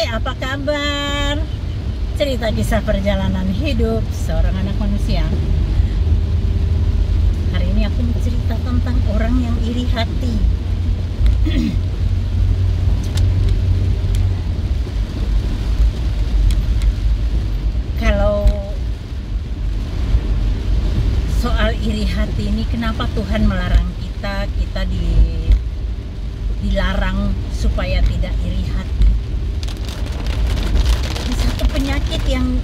apa kabar? Cerita kisah perjalanan hidup seorang anak manusia. Hari ini aku mau cerita tentang orang yang iri hati. Kalau soal iri hati ini, kenapa Tuhan melarang kita dilarang supaya tidak iri hati? Ini satu penyakit yang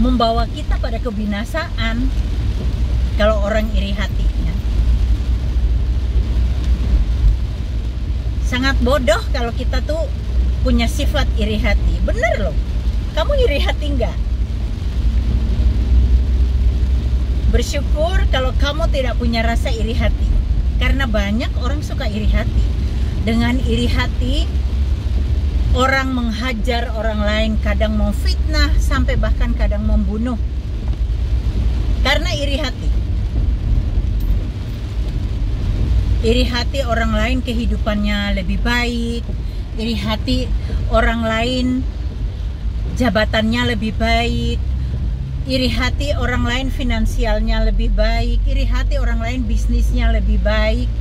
membawa kita pada kebinasaan kalau orang iri hatinya. Sangat bodoh kalau kita tuh punya sifat iri hati. Bener loh, kamu iri hati enggak? Bersyukur kalau kamu tidak punya rasa iri hati, karena banyak orang suka iri hati. Dengan iri hati, orang menghajar orang lain, kadang memfitnah, sampai bahkan kadang membunuh. Karena iri hati. Iri hati orang lain kehidupannya lebih baik, iri hati orang lain jabatannya lebih baik, iri hati orang lain finansialnya lebih baik, iri hati orang lain bisnisnya lebih baik,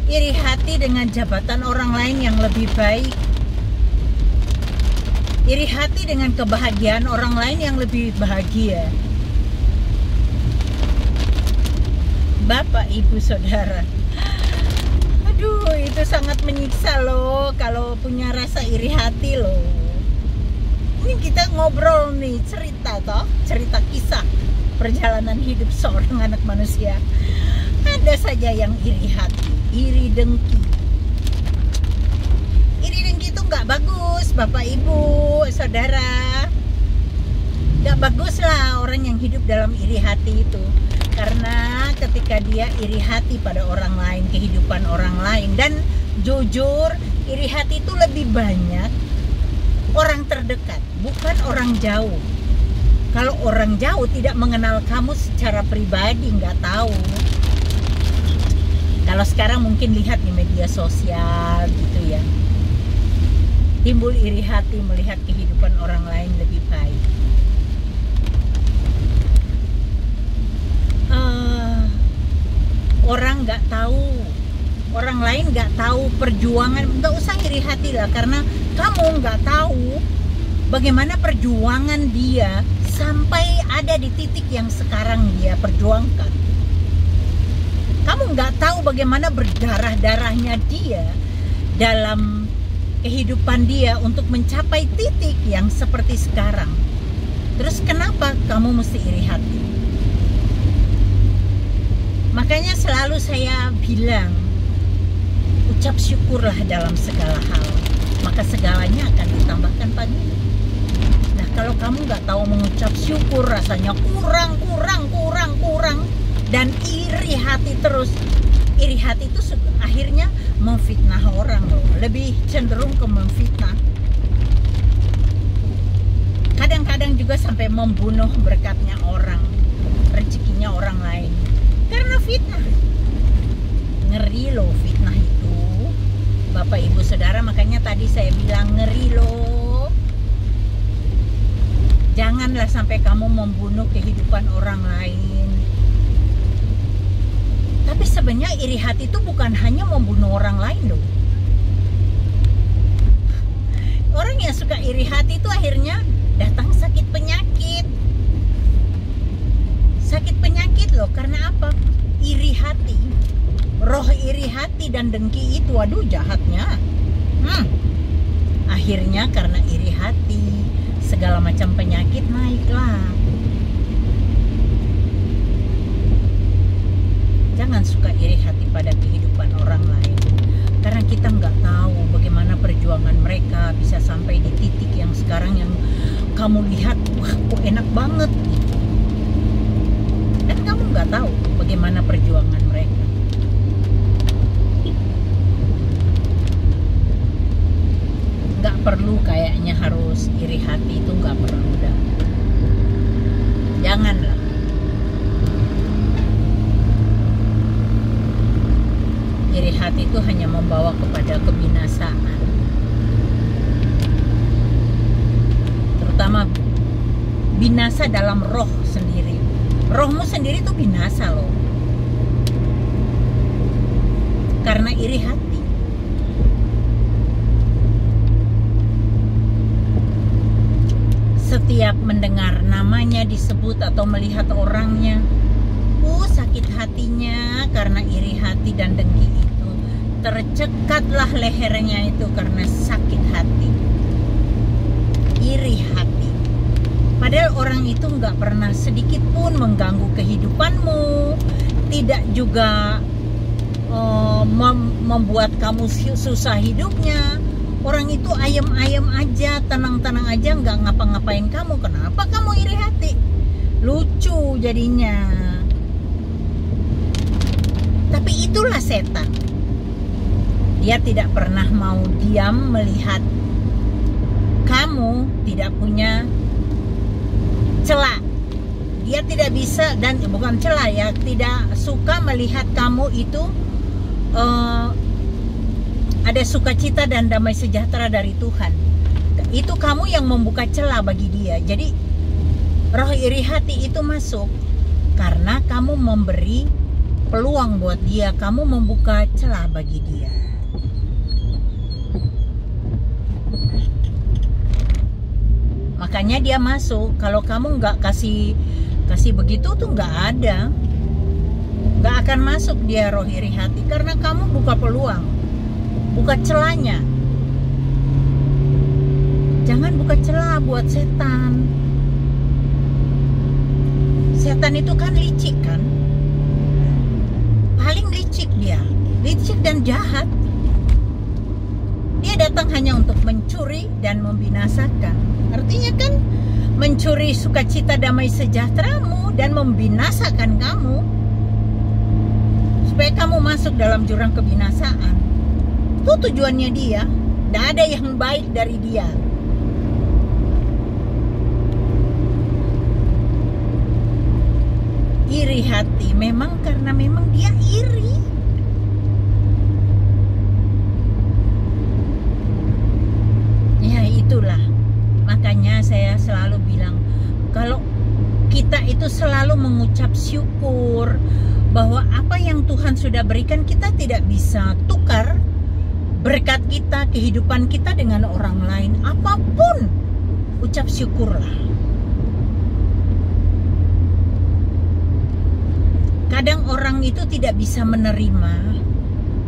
iri hati dengan jabatan orang lain yang lebih baik, iri hati dengan kebahagiaan orang lain yang lebih bahagia. Bapak, Ibu, Saudara, aduh, itu sangat menyiksa loh kalau punya rasa iri hati loh. Ini kita ngobrol nih, cerita kisah perjalanan hidup seorang anak manusia. Ada saja yang iri hati, iri dengki. Iri dengki itu nggak bagus, Bapak, Ibu, Saudara. Nggak bagus lah orang yang hidup dalam iri hati itu. Karena ketika dia iri hati pada orang lain, kehidupan orang lain, dan jujur, iri hati itu lebih banyak orang terdekat, bukan orang jauh. Kalau orang jauh tidak mengenal kamu secara pribadi, nggak tahu. Kalau sekarang mungkin lihat di media sosial gitu ya, timbul iri hati melihat kehidupan orang lain lebih baik. Orang nggak tahu, orang lain nggak tahu perjuangan, nggak usah iri hati lah, karena kamu nggak tahu bagaimana perjuangan dia sampai ada di titik yang sekarang dia perjuangkan. Kamu nggak tahu bagaimana berdarah-darahnya dia dalam kehidupan dia untuk mencapai titik yang seperti sekarang. Terus kenapa kamu mesti iri hati? Makanya selalu saya bilang, ucap syukurlah dalam segala hal, maka segalanya akan ditambahkan padamu. Nah, kalau kamu nggak tahu mengucap syukur, rasanya kurang, dan iri hati terus. Iri hati itu akhirnya memfitnah orang loh, lebih cenderung ke memfitnah. Kadang-kadang juga sampai membunuh berkatnya orang, rezekinya orang lain. Karena fitnah. Ngeri loh fitnah itu, Bapak, Ibu, Saudara. Makanya tadi saya bilang ngeri loh. Janganlah sampai kamu membunuh kehidupan orang lain. Tapi sebenarnya iri hati itu bukan hanya membunuh orang lain loh. Orang yang suka iri hati itu akhirnya datang sakit penyakit. Sakit penyakit loh, karena apa? Iri hati. Roh iri hati dan dengki itu, waduh jahatnya. Akhirnya karena iri hati, segala macam penyakit naiklah. Jangan suka iri hati pada kehidupan orang lain, karena kita nggak tahu bagaimana perjuangan mereka bisa sampai di titik yang sekarang yang kamu lihat, wah kok enak banget gitu. Dan kamu nggak tahu bagaimana perjuangan mereka. Nggak perlu kayaknya harus iri hati, itu nggak perlu dah. Janganlah. Iri hati itu hanya membawa kepada kebinasaan. binasa dalam roh sendiri. Rohmu sendiri tuh binasa loh, karena iri hati. Setiap mendengar namanya disebut atau melihat orangnya, sakit hatinya karena iri hati dan dengki itu. Tercekatlah lehernya itu karena sakit hati, iri hati. Padahal orang itu nggak pernah sedikit pun mengganggu kehidupanmu, tidak juga membuat kamu susah hidupnya. Orang itu ayem-ayem aja, tenang-tenang aja, nggak ngapa-ngapain kamu. Kenapa kamu iri hati? Lucu jadinya. Tapi itulah setan. Dia tidak pernah mau diam melihat kamu tidak punya celah. Dia tidak bisa, dan bukan celah ya, tidak suka melihat kamu itu ada sukacita dan damai sejahtera dari Tuhan. Itu kamu yang membuka celah bagi dia. Jadi roh iri hati itu masuk karena kamu memberi peluang buat dia, kamu membuka celah bagi dia. Makanya dia masuk. Kalau kamu nggak kasih begitu tuh nggak ada, nggak akan masuk dia roh iri hati, karena kamu buka peluang, buka celahnya. Jangan buka celah buat setan. Setan itu kan licik kan, paling licik dia, licik dan jahat. Dia datang hanya untuk mencuri dan membinasakan. Artinya kan mencuri sukacita damai sejahteramu dan membinasakan kamu, supaya kamu masuk dalam jurang kebinasaan. Itu tujuannya dia. Tidak ada yang baik dari dia. Iri hati memang karena memang dia iri. Ya itulah. Makanya saya selalu bilang, kalau kita itu selalu mengucap syukur bahwa apa yang Tuhan sudah berikan, kita tidak bisa tukar berkat kita, kehidupan kita dengan orang lain. Apapun, ucap syukurlah. Kadang orang itu tidak bisa menerima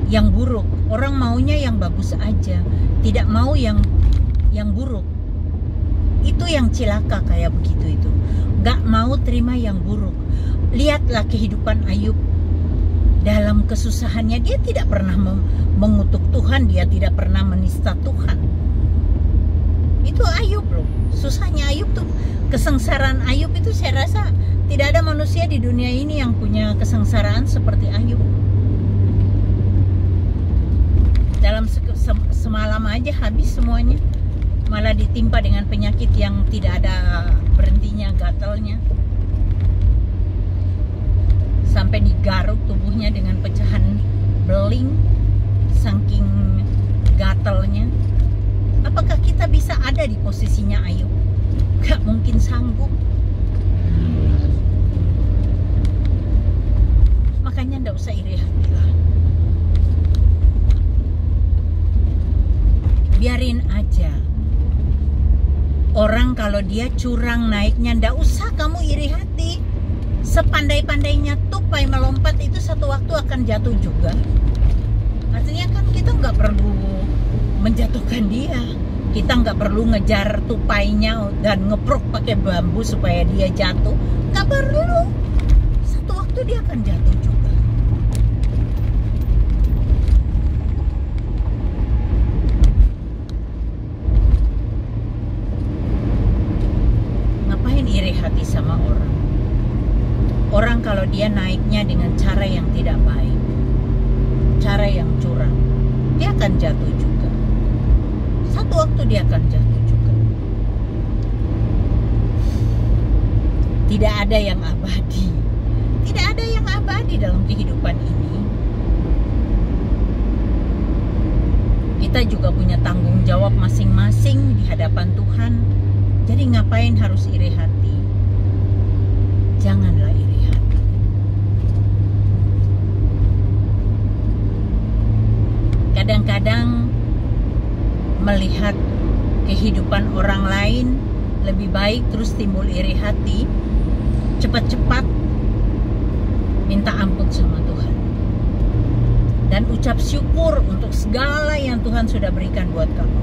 yang buruk. Orang maunya yang bagus aja, tidak mau yang buruk. Itu yang cilaka kayak begitu itu. Gak mau terima yang buruk. Lihatlah kehidupan Ayub. Dalam kesusahannya dia tidak pernah mengutuk Tuhan, dia tidak pernah menista Tuhan. Itu Ayub loh. Susahnya Ayub tuh, kesengsaraan Ayub itu saya rasa tidak ada manusia di dunia ini yang punya kesengsaraan seperti Ayub. Dalam semalam aja habis semuanya. Malah ditimpa dengan penyakit yang tidak ada berhentinya, gatalnya. Sampai digaruk tubuhnya dengan pecahan beling, saking gatalnya. Apakah kita bisa ada di posisinya Ayub? Gak mungkin sanggup. Makanya ndak usah iri hati lah. Biarin aja. Orang kalau dia curang naiknya, ndak usah kamu iri hati. Sepandai-pandainya tupai melompat itu satu waktu akan jatuh juga. Artinya kan kita nggak perlu menjatuhkan dia. Kita nggak perlu ngejar tupainya dan ngeprok pakai bambu supaya dia jatuh. Nggak perlu. Satu waktu dia akan jatuh juga. Iri hati sama orang. Orang kalau dia naiknya dengan cara yang tidak baik, cara yang curang, dia akan jatuh juga. Satu waktu dia akan jatuh juga. Tidak ada yang abadi. Tidak ada yang abadi dalam kehidupan ini. Kita juga punya tanggung jawab masing-masing di hadapan Tuhan. Jadi ngapain harus iri hati? janganlah iri hati. Kadang-kadang melihat kehidupan orang lain lebih baik, terus timbul iri hati, cepat-cepat minta ampun sama Tuhan dan ucap syukur untuk segala yang Tuhan sudah berikan buat kamu,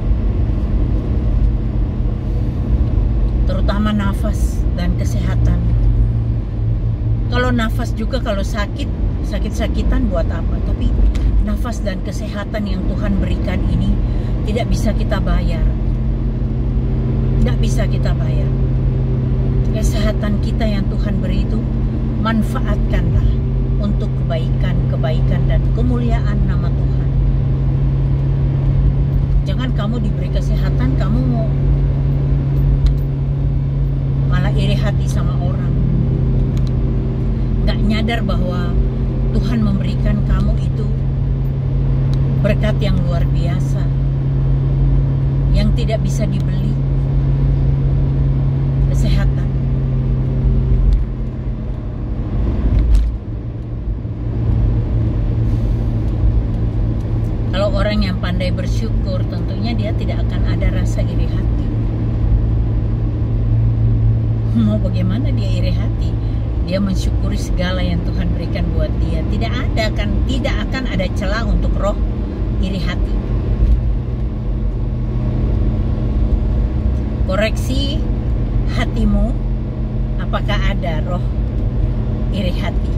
terutama nafas dan kesehatan. Kalau nafas juga, kalau sakit-sakitan buat apa? Tapi nafas dan kesehatan yang Tuhan berikan ini tidak bisa kita bayar. Tidak bisa kita bayar. Kesehatan kita yang Tuhan beri itu, manfaatkanlah untuk kebaikan dan kemuliaan nama Tuhan. Jangan kamu diberi kesehatan, kamu malah iri hati sama orang. Gak nyadar bahwa Tuhan memberikan kamu itu berkat yang luar biasa, yang tidak bisa dibeli. Kesehatan. Kalau orang yang pandai bersyukur, tentunya dia tidak akan ada rasa iri hati. Mau bagaimana dia iri hati? Dia mensyukuri segala yang Tuhan berikan buat dia. Tidak akan ada celah untuk roh iri hati. Koreksi hatimu, apakah ada roh iri hati?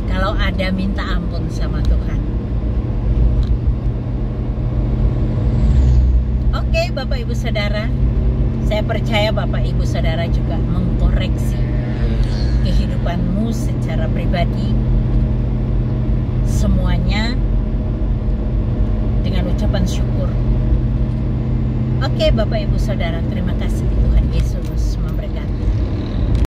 Kalau ada, minta ampun sama Tuhan. Oke, Bapak Ibu Saudara, saya percaya Bapak Ibu Saudara juga mengkoreksi kehidupanmu secara pribadi, semuanya dengan ucapan syukur. Oke, Bapak Ibu Saudara, terima kasih Tuhan Yesus.